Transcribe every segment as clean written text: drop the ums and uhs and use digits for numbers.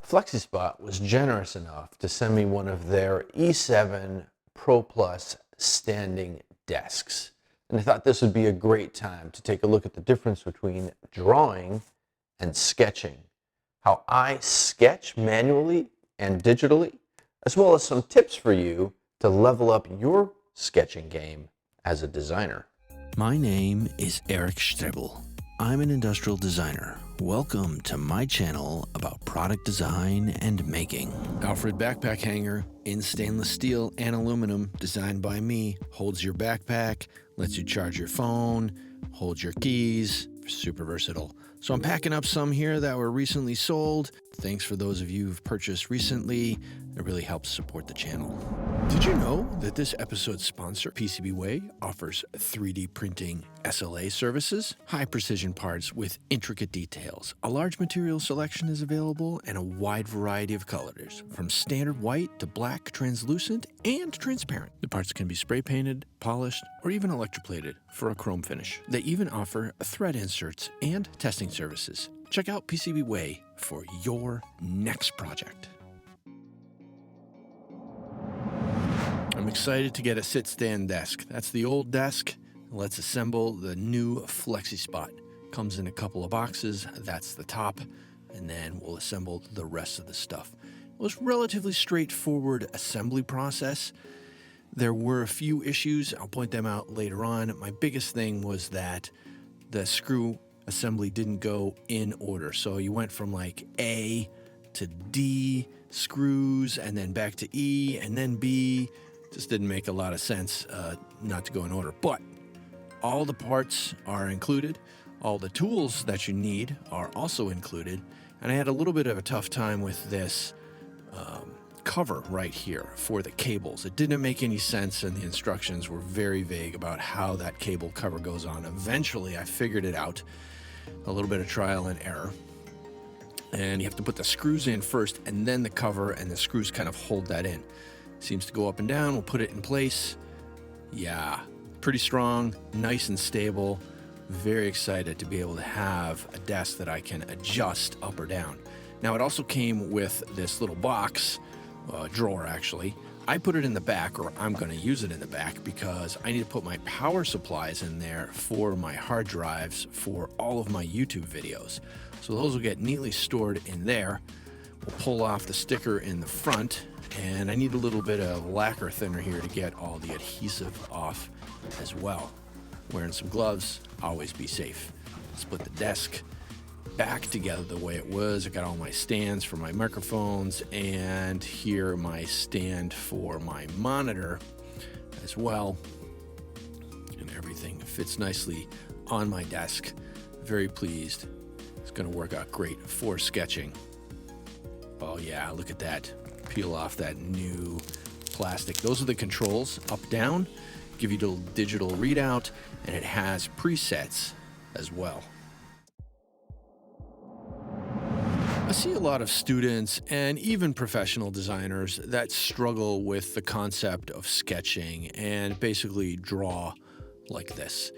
Flexispot was generous enough to send me one of their E7 Pro Plus standing desks. And I thought this would be a great time to take a look at the difference between drawing and sketching, how I sketch manually and digitally, as well as some tips for you to level up your sketching game as a designer. My name is Eric Strebel. I'm an industrial designer. Welcome to my channel about product design and making. Alfred backpack hanger in stainless steel and aluminum, designed by me, holds your backpack, lets you charge your phone, holds your keys, super versatile. So I'm packing up some here that were recently sold. Thanks for those of you who've purchased recently. It really helps support the channel. Did you know that this episode's sponsor, PCBWay, offers 3D printing SLA services? High precision parts with intricate details. A large material selection is available and a wide variety of colors, from standard white to black, translucent, and transparent. The parts can be spray painted, polished, or even electroplated for a chrome finish. They even offer thread inserts and testing services. Check out PCBWay for your next project. I'm excited to get a sit-stand desk. That's the old desk. Let's assemble the new Flexispot. Comes in a couple of boxes. That's the top. And then we'll assemble the rest of the stuff. It was a relatively straightforward assembly process. There were a few issues. I'll point them out later on. My biggest thing was that the screw assembly didn't go in order. So you went from like A to D screws and then back to E and then B. Just didn't make a lot of sense not to go in order. But all the parts are included. All the tools that you need are also included. And I had a little bit of a tough time with this cover right here for the cables. It didn't make any sense, and the instructions were very vague about how that cable cover goes on. Eventually, I figured it out. A little bit of trial and error. And you have to put the screws in first and then the cover, and the screws kind of hold that in. Seems to go up and down. We'll put it in place. Yeah, pretty strong, nice and stable. Very excited to be able to have a desk that I can adjust up or down. Now, it also came with this little box, drawer actually. I put it in the back, or I'm going to use it in the back, because I need to put my power supplies in there for my hard drives for all of my YouTube videos. So those will get neatly stored in there. We'll pull off the sticker in the front, and I need a little bit of lacquer thinner here to get all the adhesive off as well. Wearing some gloves, always be safe. Split the desk back together the way it was. I got all my stands for my microphones, and here my stand for my monitor as well. And everything fits nicely on my desk. Very pleased. It's going to work out great for sketching. Oh yeah, look at that. Peel off that new plastic. Those are the controls, up, down, give you the digital readout, and it has presets as well. I see a lot of students and even professional designers that struggle with the concept of sketching and basically draw like this.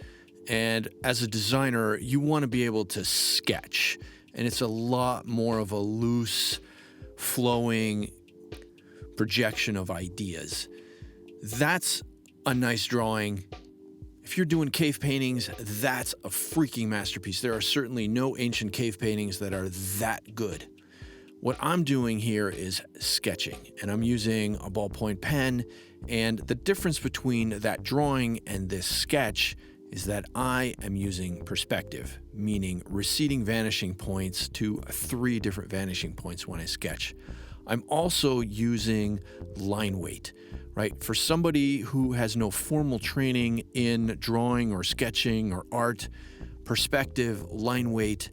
And as a designer, you want to be able to sketch, and it's a lot more of a loose, flowing projection of ideas. That's a nice drawing. If you're doing cave paintings, that's a freaking masterpiece. There are certainly no ancient cave paintings that are that good. What I'm doing here is sketching, and I'm using a ballpoint pen, and the difference between that drawing and this sketch is that I am using perspective, meaning receding vanishing points to 3 different vanishing points when I sketch. I'm also using line weight, right? For somebody who has no formal training in drawing or sketching or art, perspective, line weight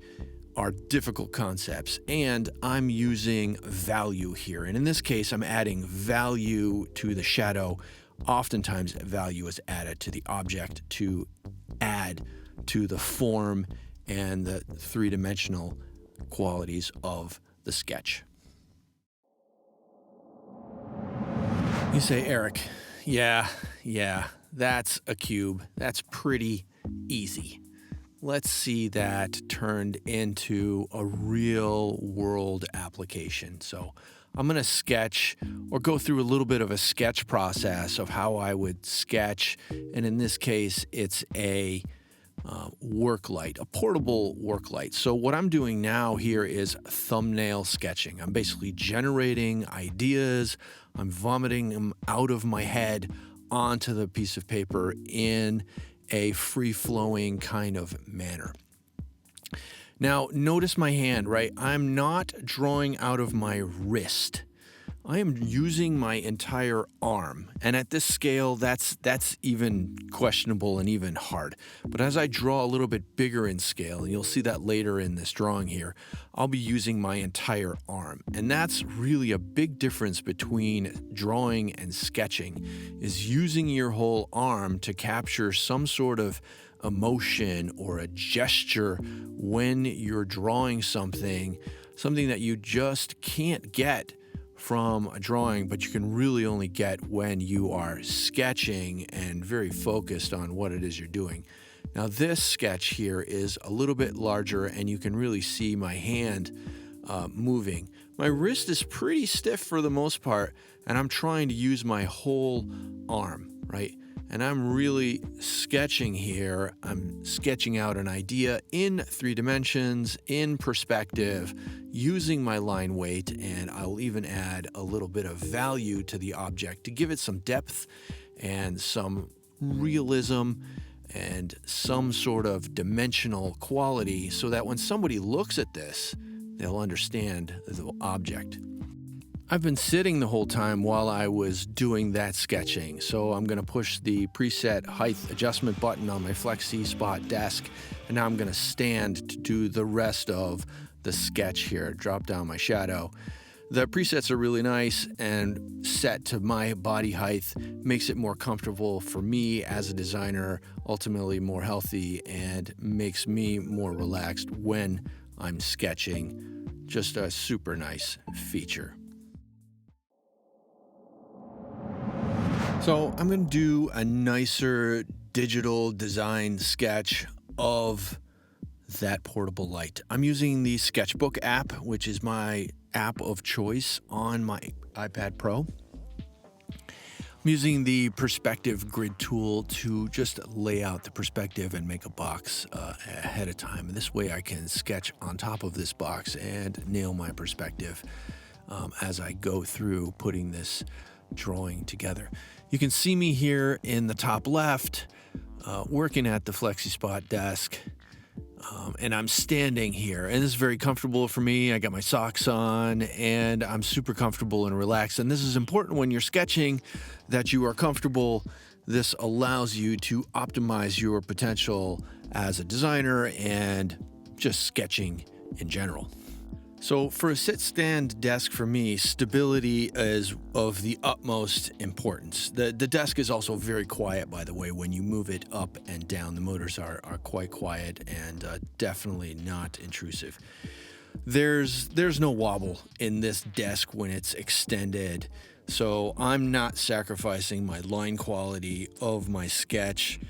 are difficult concepts, and I'm using value here. And in this case, I'm adding value to the shadow. Oftentimes, value is added to the object to add to the form and the 3-dimensional qualities of the sketch. You say, Eric, yeah, that's a cube. That's pretty easy. let's see that turned into a real world application. So I'm going to sketch or go through a little bit of a sketch process of how I would sketch. And in this case, it's a work light, a portable work light. So what I'm doing now here is thumbnail sketching. I'm basically generating ideas. I'm vomiting them out of my head onto the piece of paper in a free-flowing kind of manner. Now, notice my hand, right? I'm not drawing out of my wrist. I am using my entire arm. And at this scale, that's even questionable and even hard. But as I draw a little bit bigger in scale, and you'll see that later in this drawing here, I'll be using my entire arm. And that's really a big difference between drawing and sketching, is using your whole arm to capture some sort of emotion or a gesture when you're drawing something that you just can't get from a drawing, but you can really only get when you are sketching and very focused on what it is you're doing. Now this sketch here is a little bit larger and you can really see my hand moving. My wrist is pretty stiff for the most part, and I'm trying to use my whole arm, right? And I'm really sketching here. I'm sketching out an idea in 3 dimensions, in perspective, using my line weight, and I'll even add a little bit of value to the object to give it some depth and some realism and some sort of dimensional quality so that when somebody looks at this, they'll understand the object. I've been sitting the whole time while I was doing that sketching, so I'm going to push the preset height adjustment button on my Flexispot desk, and now I'm going to stand to do the rest of the sketch here, drop down my shadow. The presets are really nice and set to my body height, makes it more comfortable for me as a designer, ultimately more healthy, and makes me more relaxed when I'm sketching. Just a super nice feature. So I'm going to do a nicer digital design sketch of that portable light. I'm using the Sketchbook app, which is my app of choice on my iPad Pro. I'm using the perspective grid tool to just lay out the perspective and make a box ahead of time. And this way I can sketch on top of this box and nail my perspective as I go through putting this drawing together. You can see me here in the top left working at the Flexispot desk, and I'm standing here, and this is very comfortable for me. I got my socks on and I'm super comfortable and relaxed, and this is important when you're sketching, that you are comfortable. This allows you to optimize your potential as a designer and just sketching in general. So for a sit-stand desk for me, stability is of the utmost importance. The desk is also very quiet, by the way. When you move it up and down, the motors are quite quiet and definitely not intrusive. There's no wobble in this desk when it's extended, so I'm not sacrificing my line quality of my sketch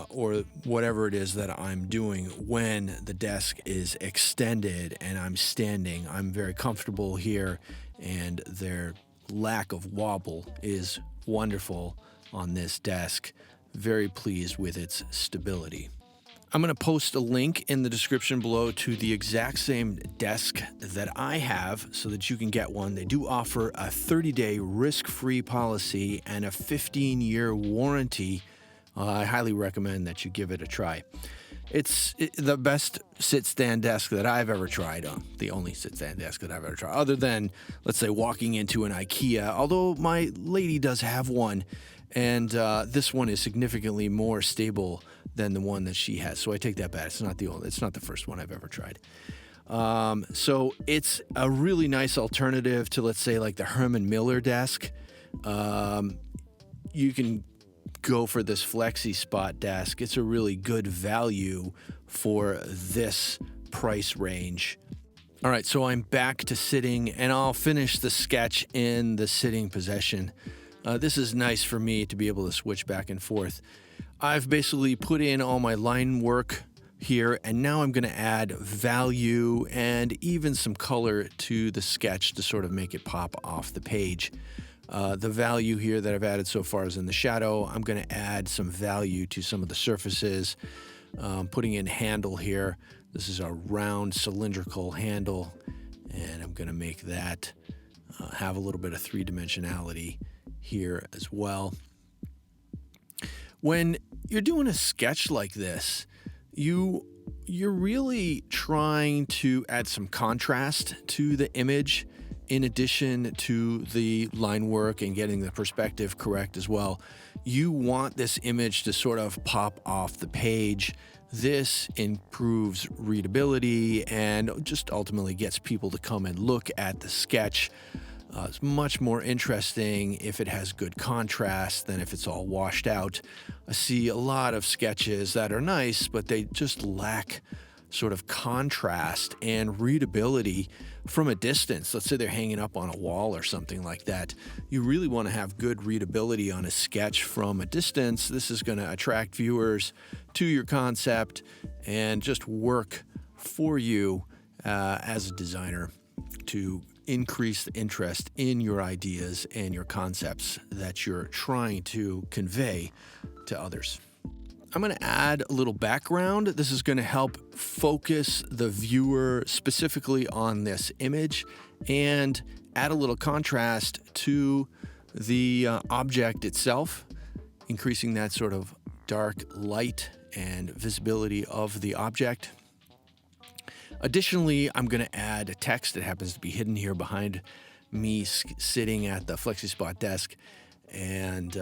or whatever it is that I'm doing when the desk is extended and I'm standing. I'm very comfortable here, and their lack of wobble is wonderful on this desk. Very pleased with its stability. I'm going to post a link in the description below to the exact same desk that I have so that you can get one. They do offer a 30-day risk-free policy and a 15-year warranty. I highly recommend that you give it a try. It's the best sit-stand desk that I've ever tried. The only sit-stand desk that I've ever tried, other than, let's say, walking into an IKEA, although my lady does have one, and this one is significantly more stable than the one that she has. So I take that back. It's not the first one I've ever tried. So it's a really nice alternative to, let's say, like the Herman Miller desk. You can go for this Flexispot desk. It's a really good value for this price range. All right, so I'm back to sitting, and I'll finish the sketch in the sitting position. This is nice for me to be able to switch back and forth. I've basically put in all my line work here, and now I'm going to add value and even some color to the sketch to sort of make it pop off the page. The value here that I've added so far is in the shadow. I'm going to add some value to some of the surfaces, putting in handle here. This is a round cylindrical handle, and I'm going to make that have a little bit of three-dimensionality here as well. When you're doing a sketch like this, you're really trying to add some contrast to the image in addition to the line work and getting the perspective correct as well. You want this image to sort of pop off the page. This improves readability and just ultimately gets people to come and look at the sketch. It's much more interesting if it has good contrast than if it's all washed out. I see a lot of sketches that are nice, but they just lack sort of contrast and readability from a distance. Let's say they're hanging up on a wall or something like that. You really want to have good readability on a sketch from a distance. This is going to attract viewers to your concept and just work for you as a designer to increase the interest in your ideas and your concepts that you're trying to convey to others. I'm going to add a little background. This is going to help focus the viewer specifically on this image and add a little contrast to the object itself, increasing that sort of dark light and visibility of the object. Additionally, I'm going to add a text that happens to be hidden here behind me sitting at the Flexispot desk, and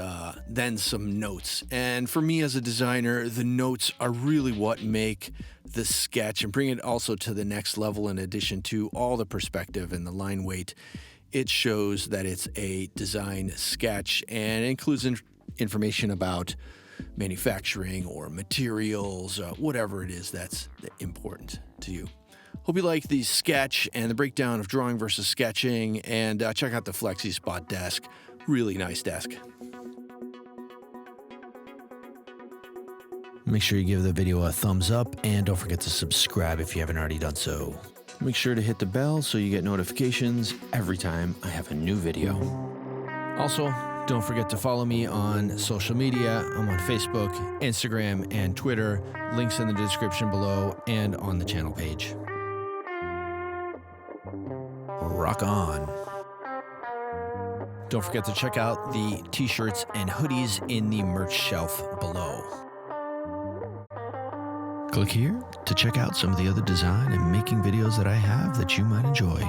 then some notes. And for me as a designer, the notes are really what make the sketch and bring it also to the next level. In addition to all the perspective and the line weight, it shows that it's a design sketch and includes information about manufacturing or materials, whatever it is that's important to you. Hope you like the sketch and the breakdown of drawing versus sketching, and check out the Flexispot desk. Really nice desk. Make sure you give the video a thumbs up and don't forget to subscribe if you haven't already done so. Make sure to hit the bell so you get notifications every time I have a new video. Also, don't forget to follow me on social media. I'm on Facebook, Instagram, and Twitter. Links in the description below and on the channel page. Rock on. Don't forget to check out the t-shirts and hoodies in the merch shelf below. Click here to check out some of the other design and making videos that I have that you might enjoy.